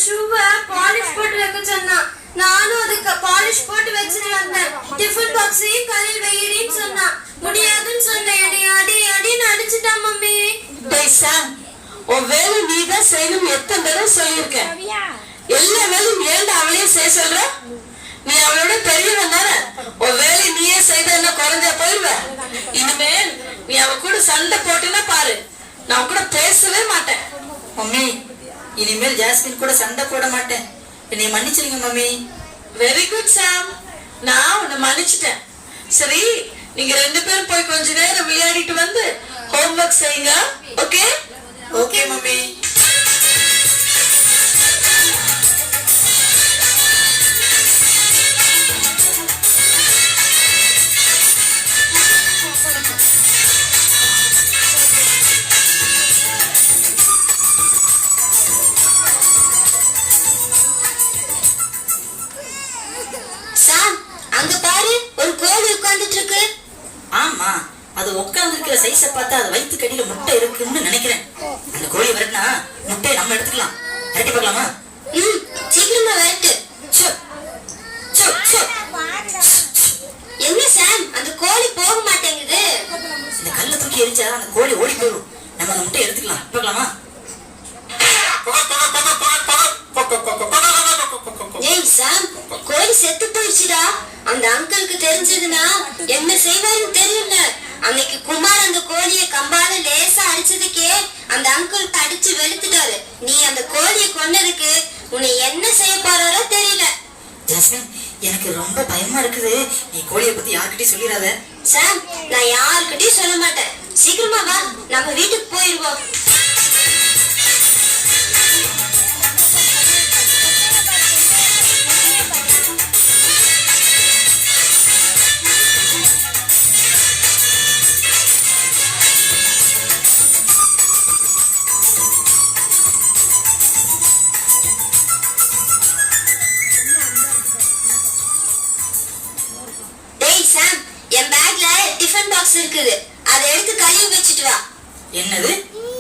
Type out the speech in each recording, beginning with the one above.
ஷூவை பாலிஷ் போட்டு வைக்க சொன்னா. நானும் அதுக்கு பாலிஷ் போட்டு வச்சுட்டு வந்தேன். டிஃபன் பாக்ஸையும் கழுவி வையின்னு சொன்னா. முடியாதுன்னு சொன்னேன். அடி அடின்னு அடிச்சுட்டான் மம்மி. சாம், உன் வேலை நீ தான் செய்யணும் எத்தனை தடவை சொல்லியிருக்கேன். எல்லா வேலையும் ஏண்டா அவளையே செய்ய சொல்ற? நீ அவளோட பெரியவன் தானே. உன் வேலை நீயே செய்த என்ன குறைஞ்சா போயிருவ. இனிமேல் நீ அவ கூட சண்டை போட்டுன்னா பாரு, நான் கூட பேசவே மாட்டேன். மம்மி, இனிமேல் ஜாஸ்மின் கூட சண்டை போட மாட்டேன். என்னை மன்னிச்சிருங்க மம்மி. வெரி குட் சாம், நான் உன்னை மன்னிச்சிட்டேன். சரி, நீங்க 2 பேரும் போய் கொஞ்ச நேரம் விளையாடிட்டு வந்து ஹோம்வொர்க் செய்யுங்க. ஓகே? Okay mummy. ஆமா, அது உட்கார்ந்து இருக்கிற சைஸ பார்த்தா அது வயிற்று கடியில முட்டை இருக்குன்னு நினைக்கிறேன். அந்த கோழி வரட்டினா முட்டையை நம்ம எடுத்துக்கலாம். விரட்டி பார்க்கலாமா? சீக்கிரமா வரட்டு. என்ன சாம், அந்த கோழி போக மாட்டேங்குது. இந்த கல்ல தூக்கி எரிச்சா அந்த கோழி ஓடி போயிடும். நம்ம அந்த முட்டையை எடுத்துக்கலாம். பார்க்கலாமா? ஏய் சாம், கோழி செத்து போயிடுச்சுடா. அந்த அங்கிளுக்கு தெரிஞ்சதுன்னா என்ன செய்வாருன்னு தெரியல. அன்னைக்கு குமார் அந்த கோழிய கம்பால லேசா அடிச்சதுக்கே அந்த அங்கிள் அடிச்சு வெளுத்துட்டாரு. நீ அந்த கோழிய கொன்னதுக்கு உன்னை என்ன செய்ய போறாரோ தெரியல. ஜாஸ்மின், எனக்கு ரொம்ப பயமா இருக்குது. நீ கோழியை பத்தி யார்கிட்டயும் சொல்லிடாத. சாம், நான் யாருக்கிட்டையும் சொல்ல மாட்டேன். சீக்கிரமா வா, நம்ம வீட்டுக்கு போயிருவோம். இருக்குது, அதை எடுத்து கழுவி வச்சிட்டு வா. என்னது?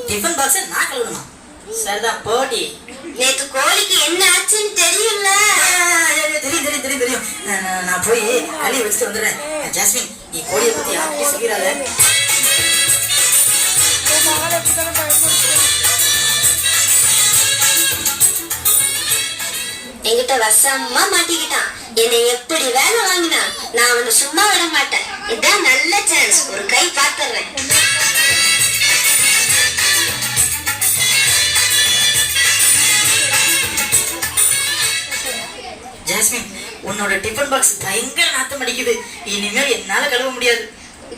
டிஃபன் பாக்ஸ் நான் கழுவணுமா? சரிதான் போடி. நேத்து கோழிக்கு என்ன ஆச்சுன்னு தெரியல. தெரியும். நான் போய் கழுவி வச்சுட்டு வந்துடுறேன். ஜாஸ்மின், நீ கோழியை பத்தி யார்கிட்டயும் சொல்லிடாத. என்கிட்ட வசமா மாட்டிக்கிட்டான். என்னை எப்படி வேலை வாங்கினா நான் அவனை சும்மா விட மாட்டேன். இதான் நல்ல சான்ஸ், ஒரு கை பார்த்துறேன். ஜாஸ்மின், உன்னோட டிஃபன் பாக்ஸ் பயங்கர நாத்தம் அடிக்குது. இனிமேல் என்னால கழுவ முடியாது.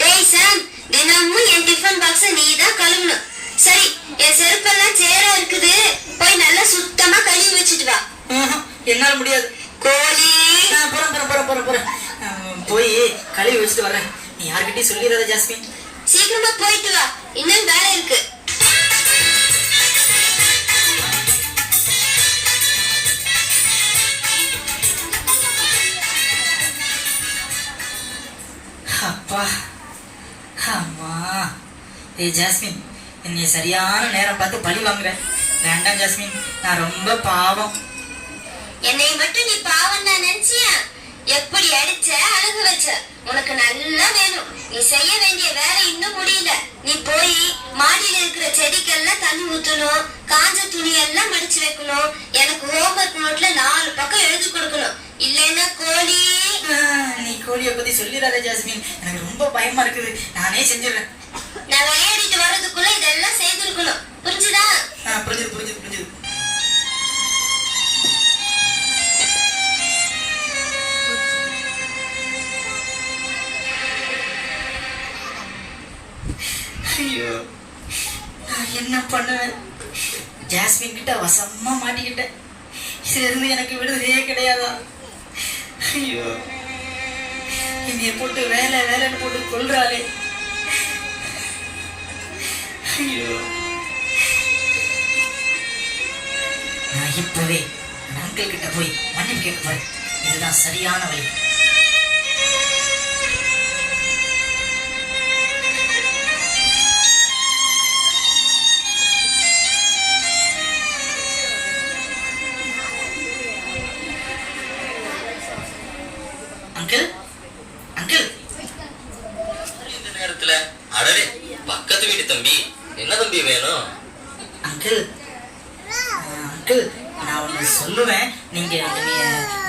டேய் சாம், தினமும் என் டிஃபன் பாக்ஸ நீ தான் கழுவணும். சரி, என் செருப்பெல்லாம் சேரா இருக்குது, போய் நல்லா சுத்தமா கழுவி வச்சுட்டு வா. என்னால முடியாது. கோழி போறேன். போய் கழுவி வச்சுட்டு வரேன். நீ யார்கிட்டயும் சொல்லிடாத ஜாஸ்மின். சீக்கிரமா போயிட்டு வா, இன்னும் வேலை இருக்கு. அப்பா, அம்மா. ஏய் ஜாஸ்மின், என்னை சரியான நேரம் பார்த்து பழி வாங்குறேன். வேண்டாம் ஜாஸ்மின், நான் ரொம்ப பாவம். என்னை மட்டும் நீ பாவம் நான் நினைச்சியா? எப்படி அடிச்ச, அழகு வச்ச, உனக்கு நல்லா வேணும். நீ செய்ய வேண்டிய வேலை இன்னும் முடியல. நீ போய் மாடியில இருக்கிற செடிக்கெல்லாம் தண்ணி ஊத்தணும், காஞ்ச துணி எல்லாம் மடிச்சு வைக்கணும். எனக்கு ஹோம்வொர்க் நோட்ல 4 பக்கம் எழுதி கொடுக்கணும். இல்லைன்னா கோழி. நீ கோழியை பத்தி சொல்லிடாத ஜாஸ்மின், எனக்கு ரொம்ப பயமா இருக்குது. நானே செஞ்சிடறேன். நான் விளையாடிட்டு வர்றதுக்குள்ள இதெல்லாம் செய்திருக்கணும். புரிஞ்சுதா? புரிஞ்சுது. ஐயோ, நான் என்ன பண்ணுவேன்? ஜாஸ்மின் கிட்ட வசமா மாட்டிக்கிட்டேன். இதுல இருந்து எனக்கு விடுதலையே கிடையாதா? ஐயோ, என்னைய போட்டு வேலைன்னு போட்டு கொல்றாளே. ஐயோ, நான் இப்பவே அங்கிள் கிட்ட போய் மன்னிப்பு கேட்க போறேன். இதுதான் சரியான வழி. அங்கிள் நான் ஒண்ணு சொல்லுவேன், நீங்க என்னைய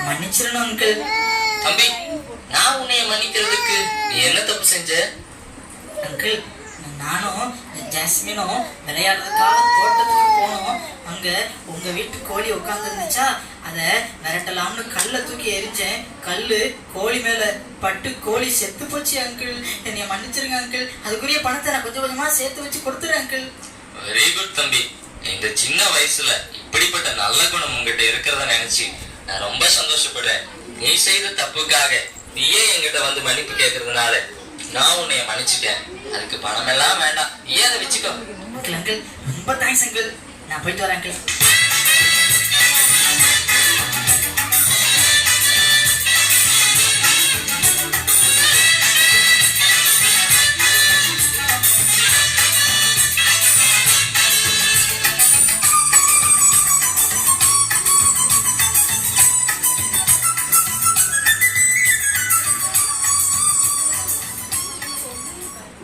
மன்னிச்சிடணும் அங்கிள். தம்பி, நான் உன்னைய மன்னிக்கிறதுக்கு நீ என்ன தப்பு செஞ்ச? அங்கிள் நானும் ஜாஸ்மினும் விளையாடுறதுக்காக தோட்டத்துக்கு போனோம். அங்க உங்க வீட்டு கோழி உட்கார்ந்து இருந்துச்சா, அதை விரட்டலாம்னு கல்லை தூக்கி எரிஞ்சேன். கல்லு கோழி மேல பட்டு கோழி செத்து போச்சு அங்கிள். என்னைய மன்னிச்சிருங்க அங்கிள். அதுக்குரிய பணத்தை நான் கொஞ்சம் கொஞ்சமா சேர்த்து வச்சு கொடுத்துறேன் அங்கிள். வெரி குட் தம்பி. இந்த சின்ன வயசுல இப்படிப்பட்ட நல்ல குணம் உங்ககிட்ட இருக்கிறத நினைச்சு நான் ரொம்ப சந்தோஷப்படுறேன். நீ செய்த தப்புக்காக நீயே என்கிட்ட வந்து மன்னிப்பு கேட்கறதுனால நான் உன்னைய மன்னிச்சுட்டேன். அதுக்கு பணம் எல்லாம் வேண்டாம், நீயே அதை வச்சுக்கோ. அங்கிள் அங்கிள் ரொம்ப தேங்க்ஸ் அங்கிள். நான் போயிட்டு வரேன் அங்கிள்.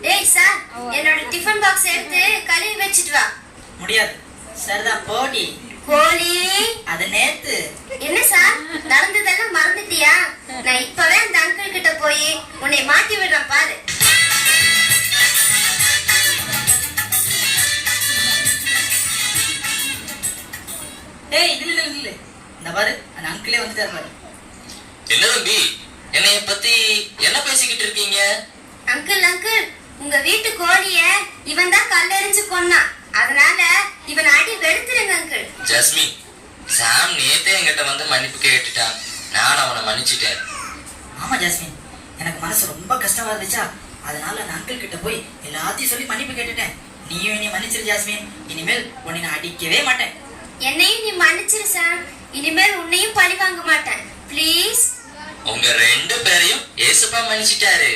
டேய் சார், என்னோட டிஃபன் பாக்ஸ் எடுத்து கழுவி வச்சிட்டு வா. முடியாது. சரிதான் போடி. கோழி, அது நேத்து. என்ன சார் நடந்ததெல்லாம் மறந்துட்டியா? நான் இப்பவே அந்த அங்கிள் கிட்ட போய் உன்னை மாட்டி விடுறேன் பாரு. ஏய் இல்ல இல்ல இல்ல, இந்த பாரு அந்த அங்கிளே வந்துட்டாரு பாரு. என்ன தம்பி, என்னைய பத்தி என்ன பேசிக்கிட்டு இருக்கீங்க? அங்கிள் அங்கிள், உங்க வீட்டு கோழிய இவன் தான் கல்லெறிஞ்சு கொன்னான். அதனால இவன் அடி வெளுத்துருங்க அங்கிள். ஜாஸ்மின், சாம் நேத்தே என்கிட்ட வந்து மன்னிப்பு கேட்டுட்டான். நான் அவனை மன்னிச்சுட்டேன். ஆமா ஜாஸ்மின், எனக்கு மனசு ரொம்ப கஷ்டமா இருந்துச்சா, அதனால நான் அங்கிள் கிட்ட போய் எல்லாத்தையும் சொல்லி மன்னிப்பு கேட்டுட்டேன். நீயும் என்னை மன்னிச்சிரு ஜாஸ்மின். இனிமேல் உன்னை நான் அடிக்கவே மாட்டேன். என்னையும் நீ மன்னிச்சிரு சார். இனிமேல் உன்னையும் பழி வாங்க மாட்டேன். ப்ளீஸ். உங்க 2 பேரையும் ஏசுப்பா மன்னிச்சிட்டாரு.